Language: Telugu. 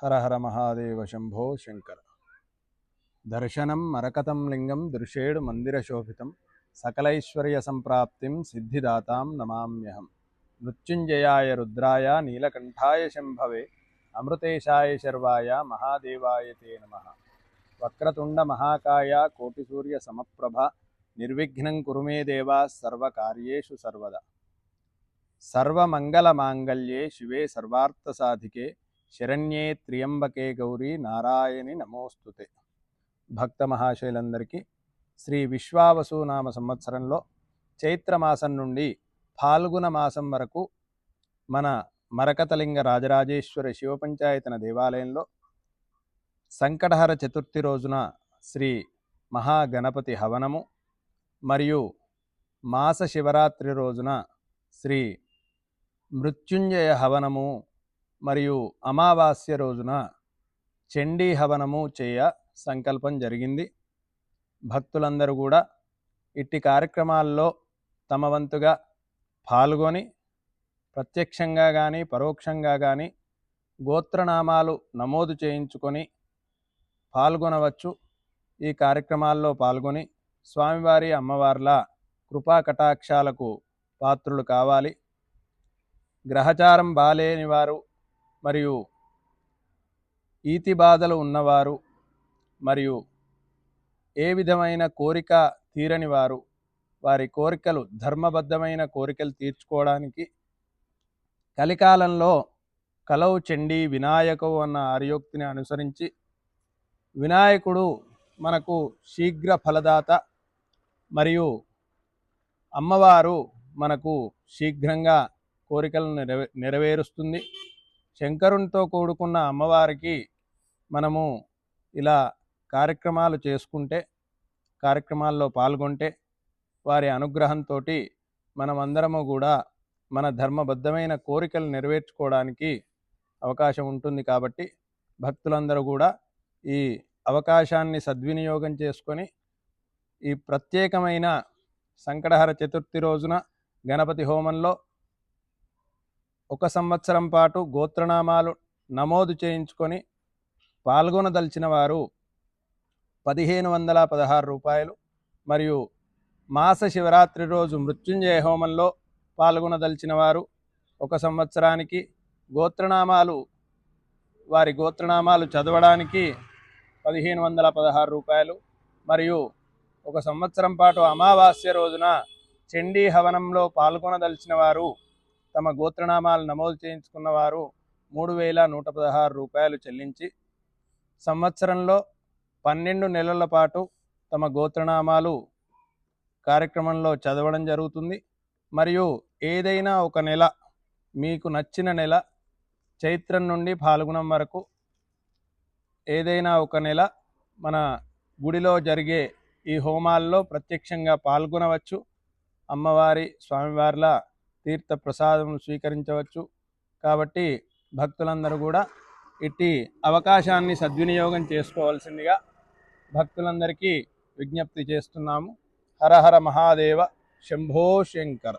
హర హర మహాదేవ శంభో శంకర. దర్శనం మరకతం లింగం దృశేడు మందిర శోభితం సకలైశ్వర్య సంప్రాప్తిం సిద్ధిదాతాం నమామ్యహం. మృత్యుంజయాయ రుద్రాయ నీలకంఠాయ శంభవే అమృతేశాయ శర్వాయ మహాదేవాయ తే నమః. వక్రతుండ మహాకాయ కోటిసూర్య సమప్రభ నిర్విఘ్నం కురు మే దేవా సర్వకార్యేషు సర్వదా. సర్వమంగళమాంగళ్యే శివే సర్వార్థసాధికే శరణ్యే త్ర్యంబకే గౌరీ నారాయణి నమోస్తుతే. భక్త మహాశైలందరికీ శ్రీ విశ్వావసునామ సంవత్సరంలో చైత్రమాసం నుండి ఫాల్గుణ మాసం వరకు మన మరకతలింగ రాజరాజేశ్వర శివపంచాయతన దేవాలయంలో సంకటహర చతుర్థి రోజున శ్రీ మహాగణపతి హవనము మరియు మాస శివరాత్రి రోజున శ్రీ మృత్యుంజయ హవనము మరియు అమావాస్య రోజున చండీ హవనము చేయ సంకల్పం జరిగింది. భక్తులందరూ కూడా ఇట్టి కార్యక్రమాల్లో తమ వంతుగా పాల్గొని ప్రత్యక్షంగా కానీ పరోక్షంగా కానీ గోత్రనామాలు నమోదు చేయించుకొని పాల్గొనవచ్చు. ఈ కార్యక్రమాల్లో పాల్గొని స్వామివారి అమ్మవార్ల కృపా కటాక్షాలకు పాత్రులు కావాలి. గ్రహచారం బాలేని వారు మరియు ఈతి బాధలు ఉన్నవారు మరియు ఏ విధమైన కోరిక తీరని వారు వారి కోరికలు ధర్మబద్ధమైన కోరికలు తీర్చుకోవడానికి కలికాలంలో కలౌ చండీ వినాయకవు అన్న ఆర్యోక్తిని అనుసరించి వినాయకుడు మనకు శీఘ్ర ఫలదాత మరియు అమ్మవారు మనకు శీఘ్రంగా కోరికలను నెరవేరుస్తుంది. శంకరునితో కూడుకున్న అమ్మవారికి మనము ఇలా కార్యక్రమాలు చేసుకుంటే కార్యక్రమాల్లో పాల్గొంటే వారి అనుగ్రహంతో మనమందరము కూడా మన ధర్మబద్ధమైన కోరికలు నెరవేర్చుకోవడానికి అవకాశం ఉంటుంది. కాబట్టి భక్తులందరూ కూడా ఈ అవకాశాన్ని సద్వినియోగం చేసుకొని ఈ ప్రత్యేకమైన సంకటహర చతుర్థి రోజున గణపతి హోమంలో 1 సంవత్సరం పాటు గోత్రనామాలు నమోదు చేయించుకొని పాల్గొనదలిచిన వారు 1516 రూపాయలు మరియు మాస శివరాత్రి రోజు మృత్యుంజయ హోమంలో పాల్గొనదలిచిన వారు 1 సంవత్సరానికి వారి గోత్రనామాలు చదవడానికి 1516 రూపాయలు మరియు 1 సంవత్సరం పాటు అమావాస్య రోజున చండీ హవనంలో పాల్గొనదలిచిన వారు తమ గోత్రనామాలు నమోదు చేయించుకున్న వారు 3116 రూపాయలు చెల్లించి సంవత్సరంలో 12 నెలల పాటు తమ గోత్రనామాలు కార్యక్రమంలో చదవడం జరుగుతుంది. మరియు ఏదైనా ఒక నెల మీకు నచ్చిన నెల చైత్రం నుండి ఫాల్గుణం వరకు ఏదైనా ఒక నెల మన గుడిలో జరిగే ఈ హోమాల్లో ప్రత్యక్షంగా పాల్గొనవచ్చు. అమ్మవారి స్వామివార్ల తీర్థ ప్రసాదం స్వీకరించవచ్చు. కాబట్టి భక్తులందరూ కూడా ఇట్టి అవకాశాన్ని సద్వినియోగం చేసుకోవాల్సిందిగా భక్తులందరికీ విజ్ఞప్తి చేస్తున్నాము. హర హర మహాదేవ శంభో శంకర.